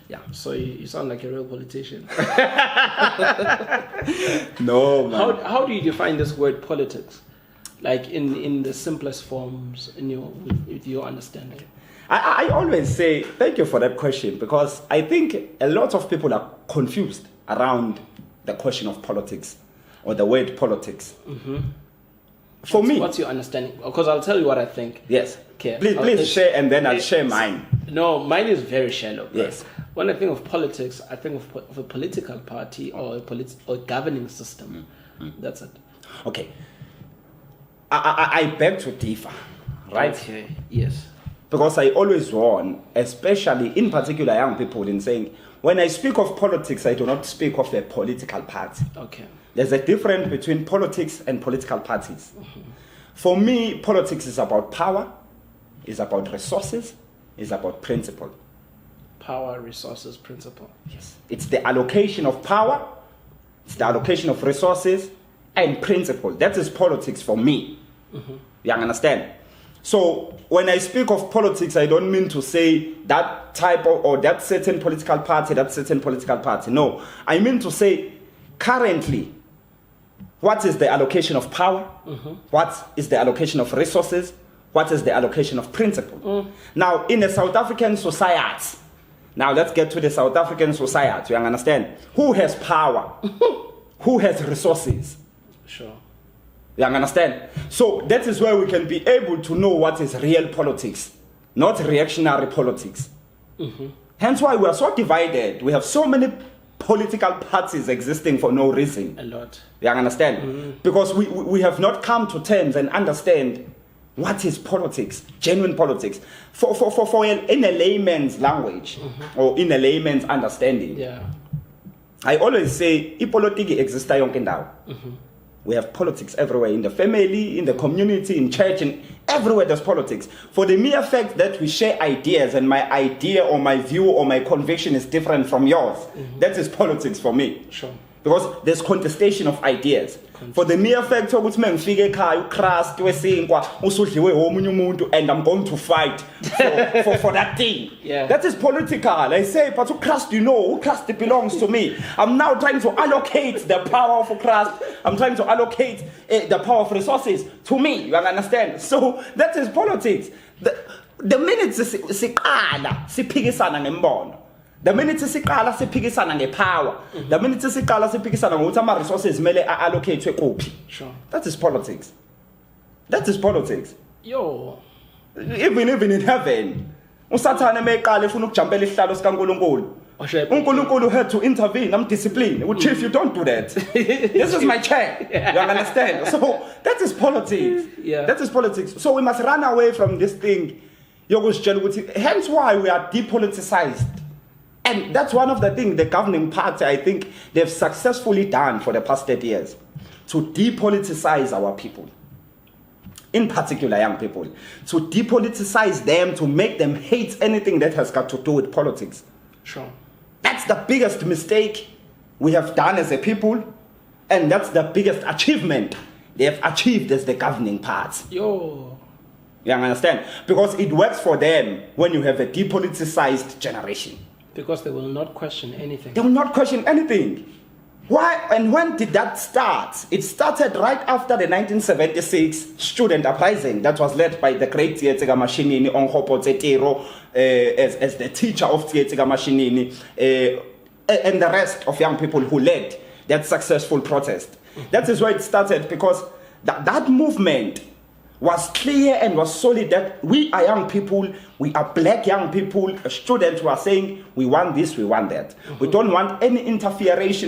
Yeah, so you sound like a real politician. No, man. How do you define this word politics? Like in the simplest forms, with your understanding. I always say thank you for that question, because I think a lot of people are confused around the question of politics or the word politics. Mm-hmm. For me, what's your understanding? Because I'll tell you what I think. Yes. Okay. Please share, and then I'll share mine. No, mine is very shallow. Yes. When I think of politics, I think of a political party or a governing system. Mm-hmm. That's it. Okay. I beg to differ, right? Okay. Yes. Because I always warn, especially in particular young people, in saying, when I speak of politics, I do not speak of a political party. Okay. There's a difference between politics and political parties. Mm-hmm. For me, politics is about power, is about resources, is about principle. Power, resources, principle. Yes. It's the allocation of power, it's the allocation of resources, and principle. That is politics for me. Mm-hmm. You understand? So when I speak of politics, I don't mean to say that type of, or that certain political party, that certain political party. No, I mean to say currently, what is the allocation of power? Mm-hmm. What is the allocation of resources? What is the allocation of principle? Mm. Now, in a South African society, now let's get to the South African society, you understand? Who has power? Who has resources? Sure. You understand? So that is where we can be able to know what is real politics, not reactionary politics. Mm-hmm. Hence why we are so divided. We have so many political parties existing for no reason. A lot. You understand? Mm-hmm. Because we have not come to terms and understand what is politics, genuine politics. For in a layman's language, mm-hmm. or in a layman's understanding. Yeah. I always say, ipolitiki exista yonke ndawo. Mm-hmm. We have politics everywhere, in the family, in the community, in church, and everywhere there's politics. For the mere fact that we share ideas and my idea or my view or my conviction is different from yours, mm-hmm. that is politics for me. Sure. Because there's contestation of ideas. For the mere fact of and I'm going to fight for that thing. Yeah. That is political. I say, but Christ, Christ belongs to me. I'm now trying to allocate the power of Christ. I'm trying to allocate the power of resources to me. You understand? So that is politics. The minute the minute siqala siphikisana ngepower, the minute siqala siphikisana ngokuthi ama resources mele allocate kuphi. Sure. That is politics. That is politics. Yo. Even in heaven, uSathane meqala efuna ukujampela isihlalo sikaNkulunkulu. uNkulunkulu had to intervene. I'm disciplined. Chief, you don't do that. This is my chair. You understand? So that is politics. Yeah. That is politics. So we must run away from this thing. Hence why we are depoliticized. And that's one of the things the governing party, I think, they've successfully done for the past 30 years, to depoliticize our people, in particular young people, to depoliticize them, to make them hate anything that has got to do with politics. Sure. That's the biggest mistake we have done as a people, and that's the biggest achievement they have achieved as the governing party. Yo. You understand? Because it works for them when you have a depoliticized generation. Because they will not question anything. They will not question anything. Why and when did that start? It started right after the 1976 student uprising that was led by the great Tsietsega Mashinini Onghopo Tsetiro as the teacher of Tsietsega Mashinini and the rest of young people who led that successful protest. Mm-hmm. That is where it started, because that movement was clear and was solid that we are young people, we are black young people, students who are saying we want this, we want that. Mm-hmm. We don't want any interference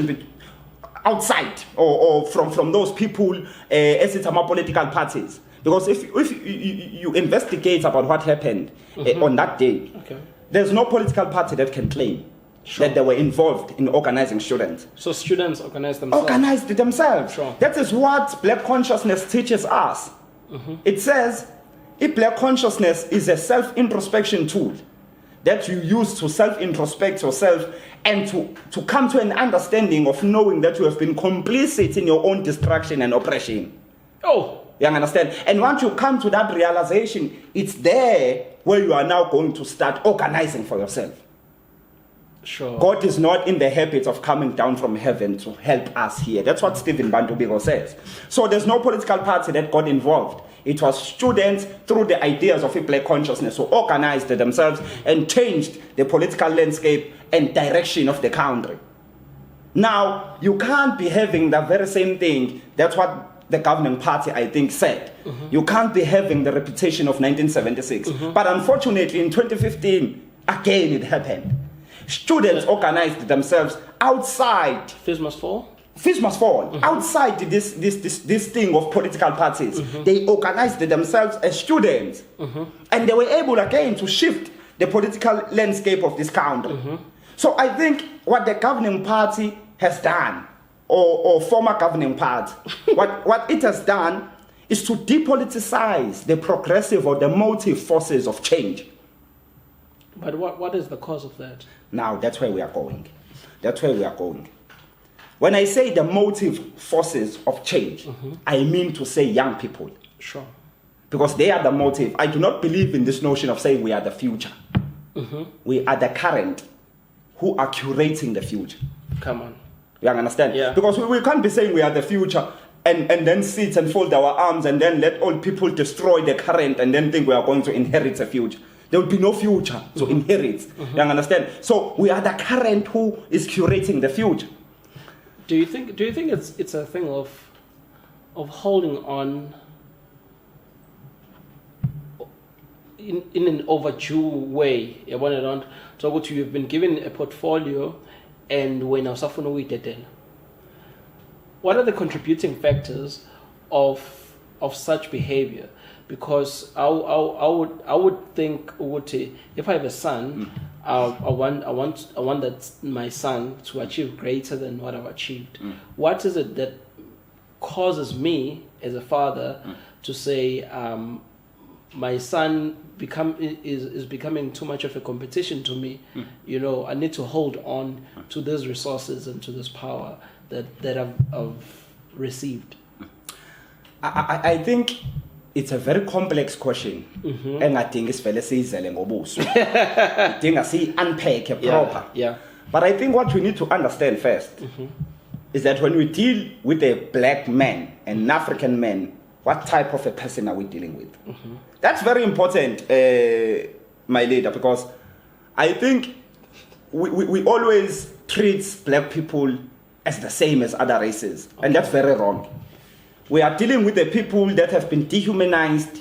outside or from those people as it's about political parties. Because if you investigate about what happened on that day, okay, there's no political party that can claim that they were involved in organizing students. So students organized themselves? Organized themselves. Sure. That is what black consciousness teaches us. Mm-hmm. It says, if black consciousness is a self-introspection tool that you use to self-introspect yourself and to come to an understanding of knowing that you have been complicit in your own destruction and oppression. Oh! You understand? And once you come to that realization, it's there where you are now going to start organizing for yourself. Sure. God is not in the habit of coming down from heaven to help us here. That's what Stephen Bantu Biko says. So there's no political party that got involved. It was students through the ideas of a black consciousness who organized themselves and changed the political landscape and direction of the country. Now, you can't be having the very same thing. That's what the governing party, I think, said. You can't be having the reputation of 1976. But unfortunately, in 2015, again it happened. Students organized themselves outside. Fizz must fall? Fizz must fall. Outside this thing of political parties. They organized themselves as students. And they were able again to shift the political landscape of this country. So I think what the governing party has done, or former governing party, what it has done is to depoliticize the progressive or the motive forces of change. But what is the cause of that? Now, that's where we are going. That's where we are going. When I say the motive forces of change, I mean to say young people. Sure. Because they are the motive. I do not believe in this notion of saying we are the future. We are the current who are curating the future. Come on. You understand? Yeah. Because we can't be saying we are the future and then sit and fold our arms and then let all people destroy the current and then think we are going to inherit a future. There will be no future to inherit. You understand? So we are the current who is curating the future. Do you think it's a thing of holding on in an overdue way? So you've been given a portfolio and when what are the contributing factors of such behavior? Because I would think if I have a son, I want that my son to achieve greater than what I've achieved. What is it that causes me as a father to say my son is becoming too much of a competition to me? You know, I need to hold on to these resources and to this power that I've received. I think it's a very complex question. And I think it's fairly sizele ngobuso. I think I see unpack it proper. Yeah. But I think what we need to understand first is that when we deal with a black man, an African man, what type of a person are we dealing with? That's very important, my leader, because I think we always treat black people as the same as other races. And that's very wrong. We are dealing with the people that have been dehumanized,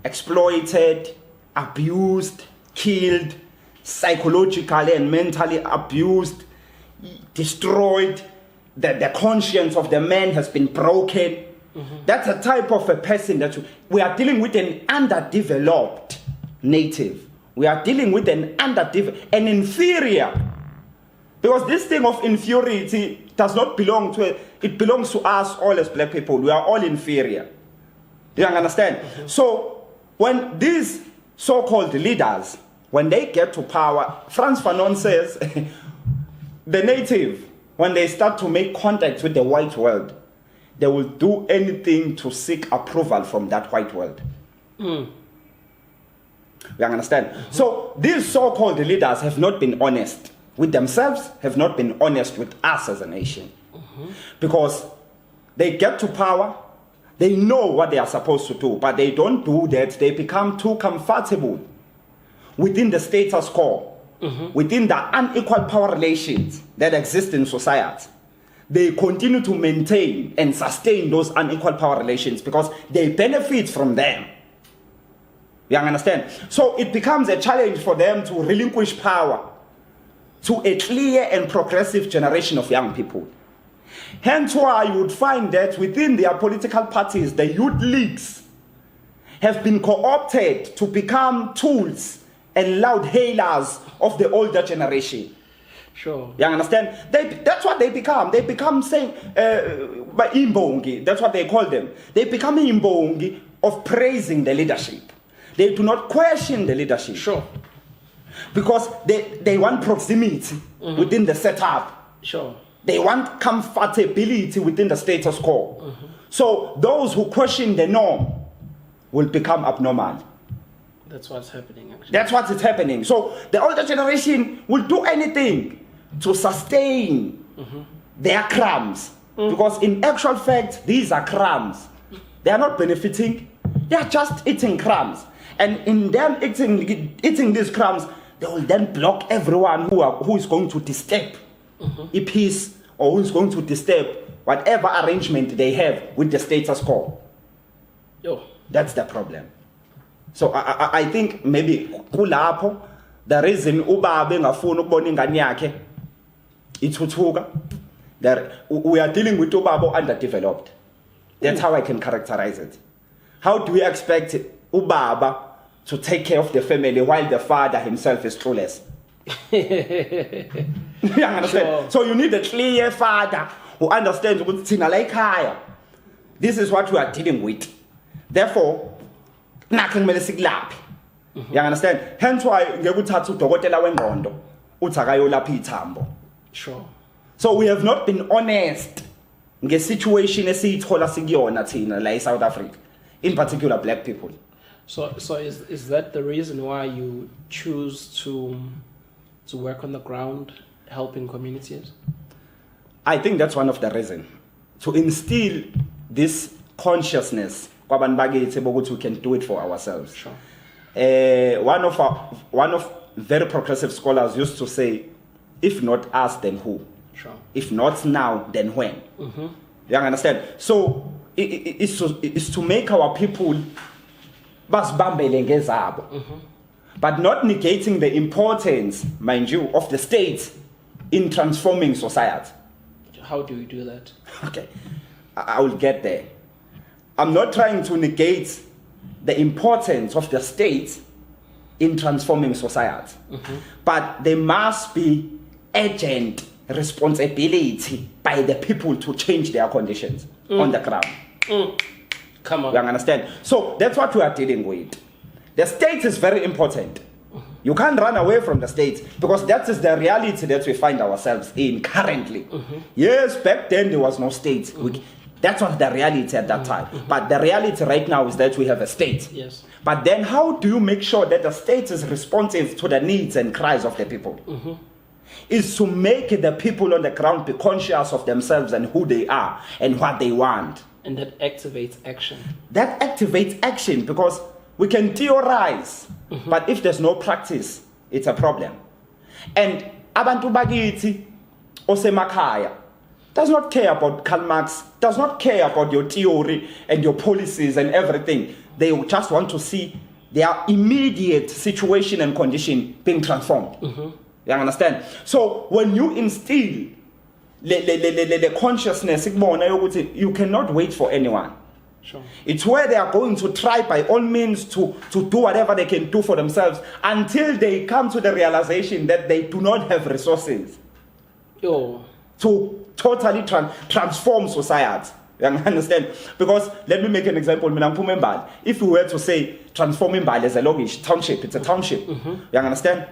exploited, abused, killed, psychologically and mentally abused, destroyed. The conscience of the man has been broken. That's a type of a person that we are dealing with, an underdeveloped native. We are dealing with an inferior. Because this thing of inferiority does not belong to it belongs to us all as black people. We are all inferior. Do you understand? So when these so-called leaders, when they get to power, Frantz Fanon says, the native, when they start to make contact with the white world, they will do anything to seek approval from that white world. You understand? So these so-called leaders have not been honest with themselves, have not been honest with us as a nation. Because they get to power, they know what they are supposed to do, but they don't do that. They become too comfortable within the status quo, within the unequal power relations that exist in society. They continue to maintain and sustain those unequal power relations because they benefit from them. You understand? So it becomes a challenge for them to relinquish power to a clear and progressive generation of young people. Hence why you would find that within their political parties, the youth leagues have been co-opted to become tools and loud hailers of the older generation. Sure. You understand? That's what they become. They become saying, by imbongi, that's what they call them. They become imbongi of praising the leadership. They do not question the leadership. Sure. Because they want proximity within the setup. Sure. They want comfortability within the status quo. So those who question the norm will become abnormal. That's what's happening, actually. That's what is happening. So the older generation will do anything to sustain their crumbs. Because in actual fact, these are crumbs. They are not benefiting. They are just eating crumbs. And in them eating these crumbs, they will then block everyone who is going to disturb a peace, or who is going to disturb whatever arrangement they have with the status quo. Yo. That's the problem. So I think maybe kulapho the reason ubabe ngafuna ukubona ingane yakhe ithuthuka, that we are dealing with ubaba underdeveloped. That's how I can characterize it. How do we expect ubaba to take care of the family while the father himself is clueless? You understand? Sure. So you need a clear father who understands ukuthi thina la ekhaya, this is what we are dealing with. Therefore, nakho kumele sikulaphe. You understand? Hence why ngeke uthathe udokotela wengqondo uthi akayolapha ithambo. Sure. So we have not been honest ngesituation esiyithola sikuyona thina la eSouth Africa, in particular black people. So is that the reason why you choose to work on the ground, helping communities? I think that's one of the reasons. To instill this consciousness kwabantu bakithi bokuthi we can do it for ourselves. Sure. One of very progressive scholars used to say, if not us, then who? Sure. If not now, then when? You understand? So it's to make our people basibambele ngezabo, but not negating the importance, mind you, of the state in transforming society. How do you do that? Okay, I will get there. I'm not trying to negate the importance of the state in transforming society, but there must be urgent responsibility by the people to change their conditions on the ground. Come on. You understand? So that's what we are dealing with. The state is very important. You can't run away from the state, because that is the reality that we find ourselves in currently. Yes, back then there was no state. That was the reality at that time. But the reality right now is that we have a state. Yes. But then how do you make sure that the state is responsive to the needs and cries of the people? Is to make the people on the ground be conscious of themselves and who they are and what they want. And that activates action. That activates action, because we can theorize, but if there's no practice, it's a problem. And abantu bakithi osemakhaya does not care about Karl Marx, does not care about your theory and your policies and everything. They just want to see their immediate situation and condition being transformed. You understand? So when you instill the consciousness, you cannot wait for anyone. Sure. It's where they are going to try by all means to do whatever they can do for themselves until they come to the realization that they do not have resources to totally transform society. You understand? Because let me make an example. If we were to say transform Mbali as a logish township, it's a township. You understand?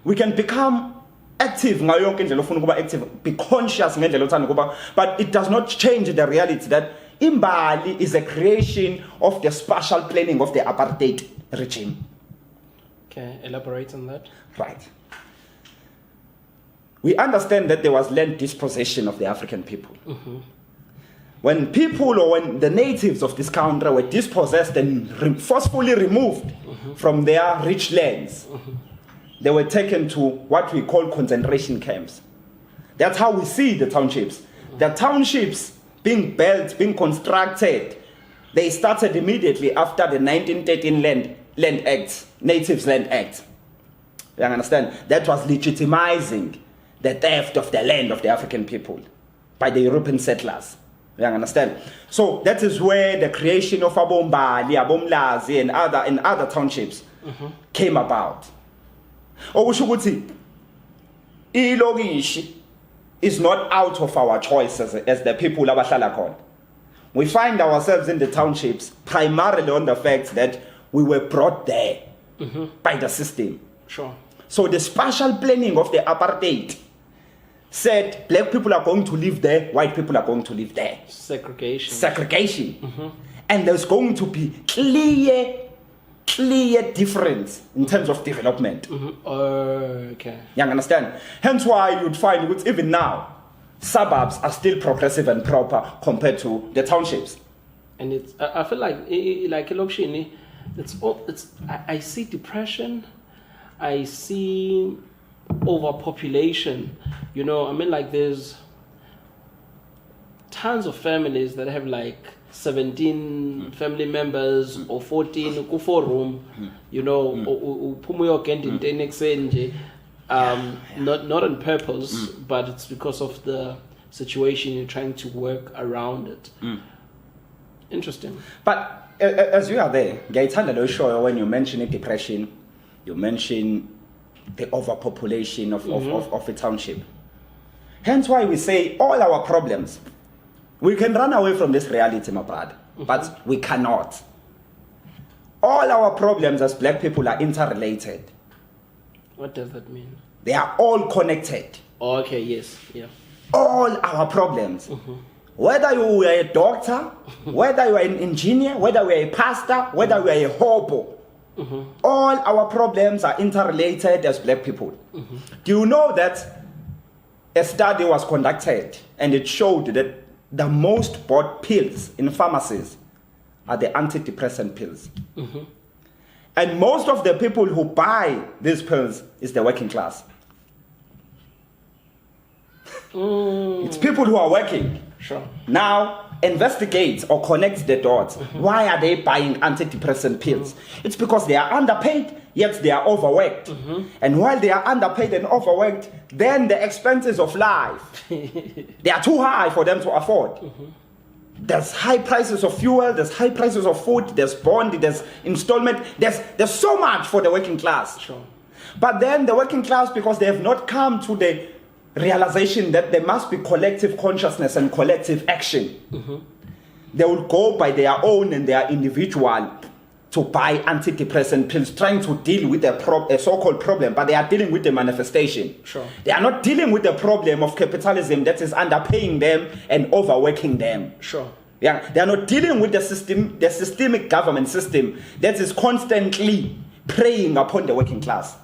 We can become active, active, be conscious, but it does not change the reality that Mbali is a creation of the spatial planning of the apartheid regime. Okay, elaborate on that. Right. We understand that there was land dispossession of the African people. When people, or when the natives of this country were dispossessed and forcefully removed from their rich lands, they were taken to what we call concentration camps. That's how we see the townships. The townships being built, being constructed, they started immediately after the 1913 Land Act, Natives Land Act. You understand? That was legitimizing the theft of the land of the African people by the European settlers. You understand? So that is where the creation of Abombali, Abomlazi, and other townships came about. Okushukuthi ilokishi is not out of our choice as the people abahlala khona. We find ourselves in the townships primarily on the fact that we were brought there by the system. Sure. So the spatial planning of the apartheid said black people are going to live there, white people are going to live there. Segregation. And there's going to be clear clear difference in terms of development. Okay. You understand? Hence why you'd find that even now, suburbs are still progressive and proper compared to the townships. And it's, I feel like Elokshini, I see depression, I see overpopulation. You know, I mean, like there's tons of families that have like 17 family members or 14 ku 4 room, you know, not on purpose, but it's because of the situation you're trying to work around it. Interesting. But as you are there, when you mention depression, you mention the overpopulation of a township. Hence why we say all our problems, we can run away from this reality, my brother, but we cannot. All our problems as black people are interrelated. What does that mean? They are all connected. Oh, okay, yes, yeah. All our problems. Whether you are a doctor, whether you are an engineer, whether you are a pastor, whether you are a hobo, all our problems are interrelated as black people. Do you know that a study was conducted and it showed that the most bought pills in pharmacies are the antidepressant pills? And most of the people who buy these pills is the working class. It's people who are working. Sure. Now, investigate or connect the dots. Why are they buying antidepressant pills? It's because they are underpaid, yet they are overworked. And while they are underpaid and overworked, then the expenses of life, they are too high for them to afford. There's high prices of fuel, there's high prices of food, there's bond, there's installment, there's so much for the working class. Sure. But then the working class, because they have not come to the realization that there must be collective consciousness and collective action, they will go by their own and their individual to buy antidepressant pills, trying to deal with a so-called problem, but they are dealing with the manifestation. Sure. They are not dealing with the problem of capitalism that is underpaying them and overworking them. Sure. Yeah, they are not dealing with the systemic government system that is constantly preying upon the working class.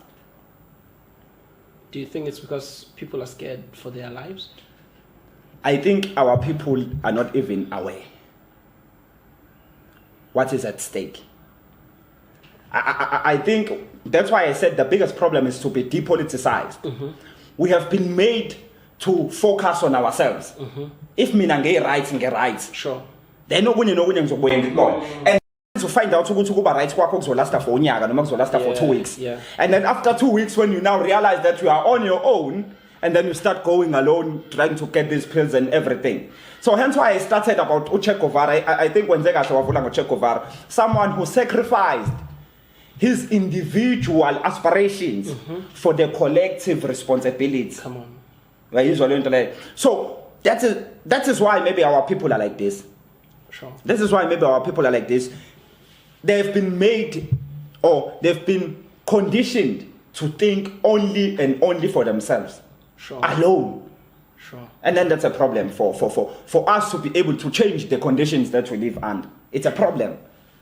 Do you think it's because people are scared for their lives? I think our people are not even aware what is at stake. I think that's why I said the biggest problem is to be depoliticized. We have been made to focus on ourselves. If mina nge right, Sure. then okunye ngizobuye ngikubone. And to find out ukuthi kuba right kwakho kuzolasta for unyaka noma kuzolasta for 2 weeks. Yeah. And then after 2 weeks, when you now realize that you are on your own, and then you start going alone trying to get these pills and everything. So hence why I started about Che Guevara. I think when Zega Shawavula Che Guevara, someone who sacrificed his individual aspirations for the collective responsibility. Come on. So that is why maybe our people are like this. Sure. This is why maybe our people are like this. They've been made, or they've been conditioned to think only and only for themselves. Sure. Alone. Sure. And then that's a problem for us to be able to change the conditions that we live under. It's a problem.